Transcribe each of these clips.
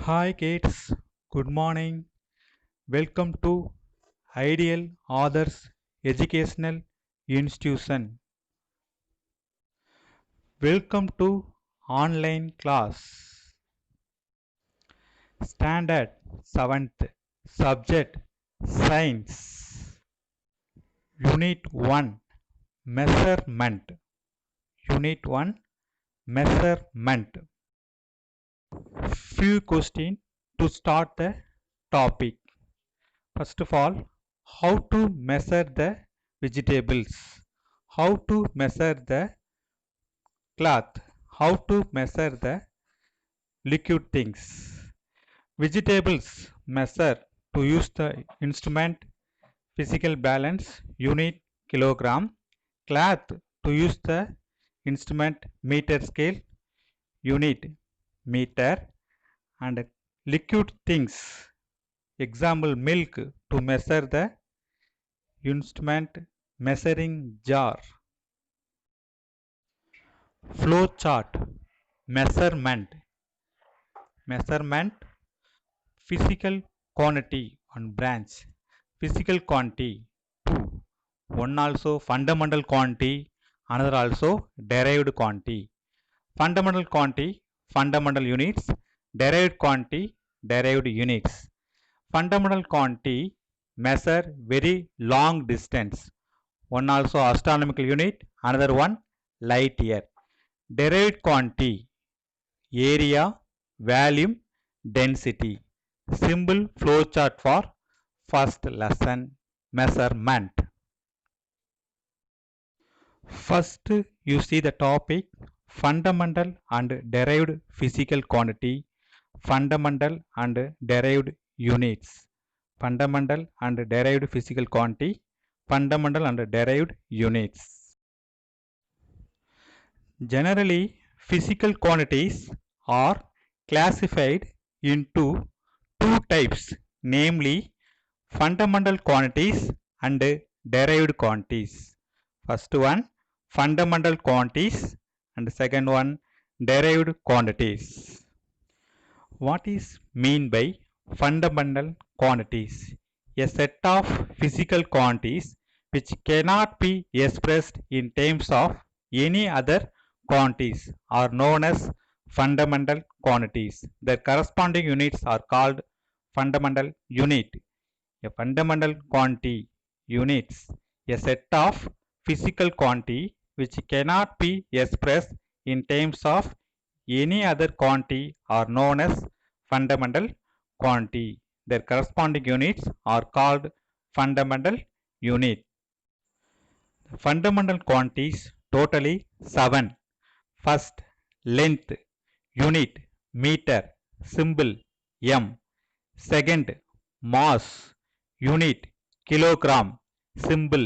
Hi kids, good morning. Welcome to Ideal Others Educational Institution. Welcome to online class. Standard 7th Subject Science. Unit 1 Measurement. Unit 1 Measurement. Few questions to start the topic. First of all, how to measure the vegetables, how to measure the cloth, how to measure the liquid things. Vegetables measure to use the instrument physical balance unit kilogram, cloth to use the instrument meter scale unit meter, and liquid things example milk to measure the instrument measuring jar. Flow chart measurement. Measurement physical quantity on branch. Physical quantity 2. One also fundamental quantity, another also derived quantity. Fundamental quantity, fundamental units, derived quantity, derived units. Fundamental quantity measure very long distance. One also astronomical unit, another one light year. Derived quantity area, volume, density. Simple flow chart for first lesson measurement. First, you see the topic fundamental and derived physical quantity, fundamental and derived units. Fundamental and derived physical quantity, fundamental and derived units. Generally, physical quantities are classified into two types, namely fundamental quantities and derived quantities. First one, fundamental quantities, and second one, derived quantities. What is mean by fundamental quantities? A set of physical quantities which cannot be expressed in terms of any other quantities are known as fundamental quantities. Their corresponding units are called fundamental unit. A fundamental quantity units a set of physical quantity which cannot be expressed in terms of any other quantity are known as fundamental quantity. Their corresponding units are called fundamental unit. Fundamental quantities totally 7. First, length unit meter symbol m. Second, mass unit kilogram symbol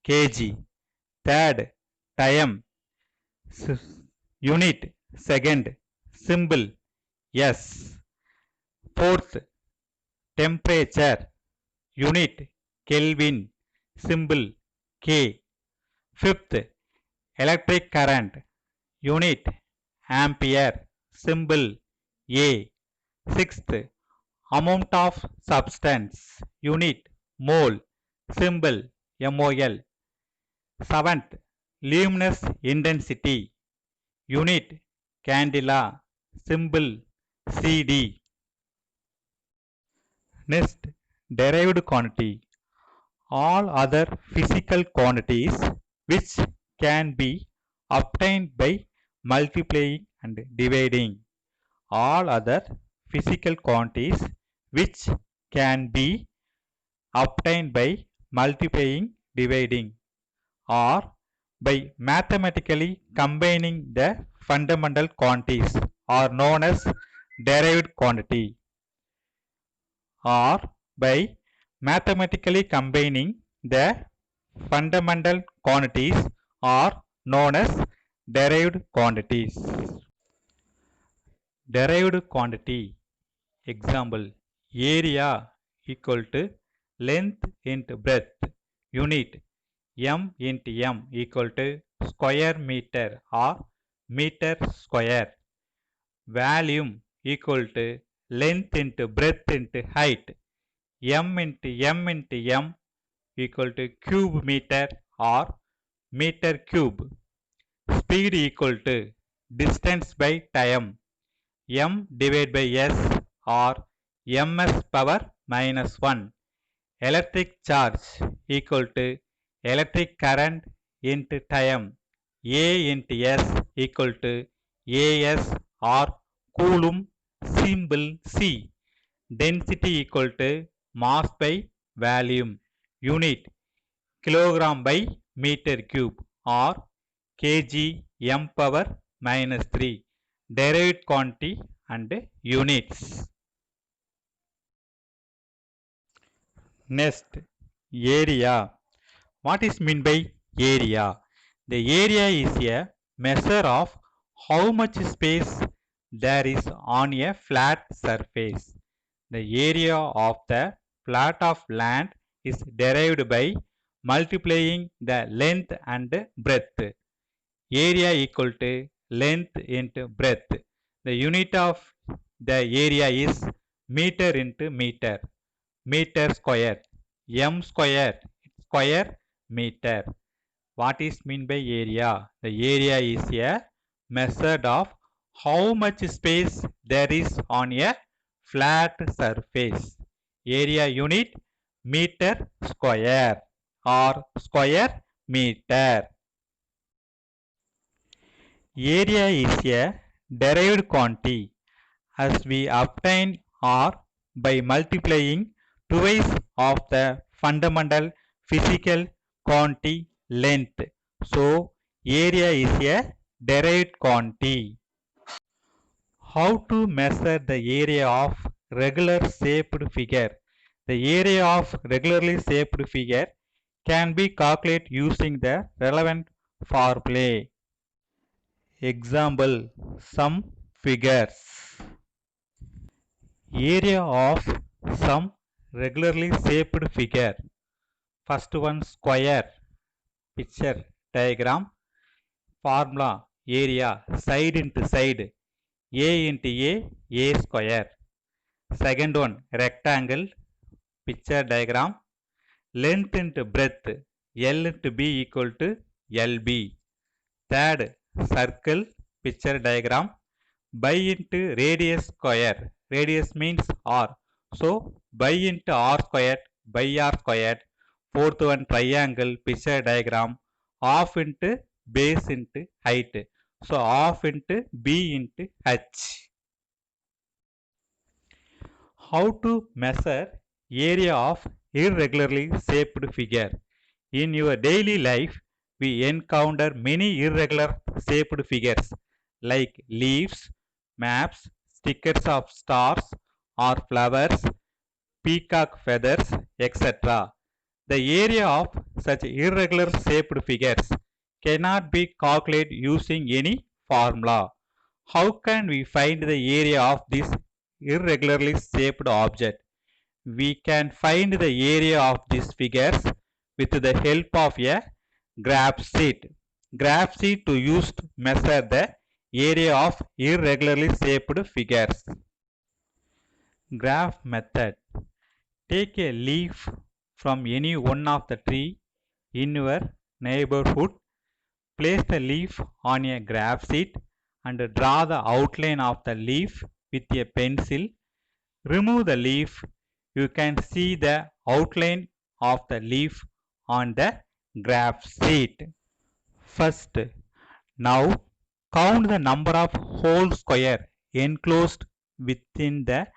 kg. Third, time unit second symbol s. Fourth, temperature unit Kelvin symbol K. Fifth, electric current unit ampere symbol A. Sixth, amount of substance unit mole symbol MOL. Seventh, luminous intensity unit candela symbol CD. Next, derived quantity. All other physical quantities which can be obtained by multiplying and dividing. All other physical quantities which can be obtained by multiplying, dividing, or by mathematically combining the fundamental quantities are known as derived quantity, or by mathematically combining the fundamental quantities are known as derived quantities. Derived quantity example area equal to length into breadth unit m into m equal to square meter or meter square. Volume equal to length into breadth into height. M into M into M equal to cube meter or meter cube. Speed equal to distance by time. M divided by S or ms power minus 1. Electric charge equal to electric current into time. A into S equal to AS or Coulomb, symbol C. Density equal to mass by volume. Unit kilogram by meter cube or kg m power minus 3. Derived quantity and units. Next, area. What is meant by area? The area is a measure of how much space there is on a flat surface. The area of the plot of land is derived by multiplying the length and breadth. Area equal to length into breadth. The unit of the area is meter into meter. Meter square. M square. Square meter. What is meant by area? The area is a measure of how much space there is on a flat surface. Area unit meter square or square meter. Area is a derived quantity as we obtain or by multiplying twice of the fundamental physical quantity length. So, area is a derived quantity. How to measure the area of regular shaped figure? The area of regularly shaped figure can be calculated using the relevant formulae. Example, some figures. Area of some regularly shaped figure. First one, square. Picture diagram. Formula, area, side into side. A into A square. Second one, rectangle. Picture diagram. Length into breadth, L into B equal to LB. Third, circle. Picture diagram. Pi into radius square. Radius means R. So, pi into R squared by R squared. Fourth one, triangle. Picture diagram. Half into base into height. So, half into B into H. How to measure area of irregularly shaped figure? In your daily life, we encounter many irregular shaped figures like leaves, maps, stickers of stars or flowers, peacock feathers, etc. The area of such irregular shaped figures cannot be calculated using any formula. How can we find the area of this irregularly shaped object? We can find the area of these figures with the help of a graph sheet. Graph sheet to use to measure the area of irregularly shaped figures. Graph method. Take a leaf from any one of the tree in your neighborhood. Place the leaf on a graph sheet and draw the outline of the leaf with a pencil. Remove the leaf. You can see the outline of the leaf on the graph sheet. First, now count the number of whole square enclosed within the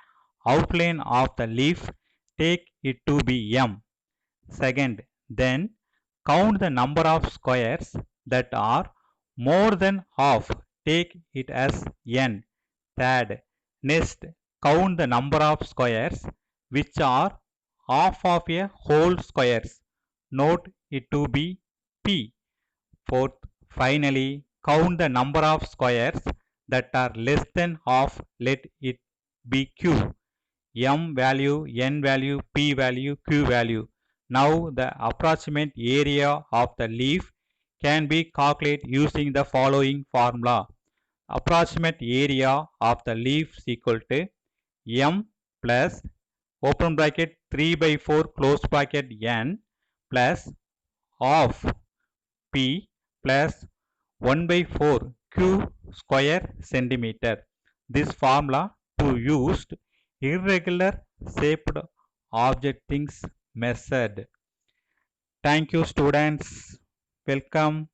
outline of the leaf. Take it to be M. Second, then count the number of squares that are more than half. Take it as N. Third, next count the number of squares which are half of a whole squares. Note it to be P. Fourth, finally count the number of squares that are less than half. Let it be Q. M value, N value, P value, Q value. Now the approximate area of the leaf can be calculated using the following formula. Approximate area of the leaf is equal to m plus open bracket 3 by 4 close bracket n plus of p plus 1 by 4 q square centimeter. This formula to used irregular shaped object things measured. Thank you students. Welcome.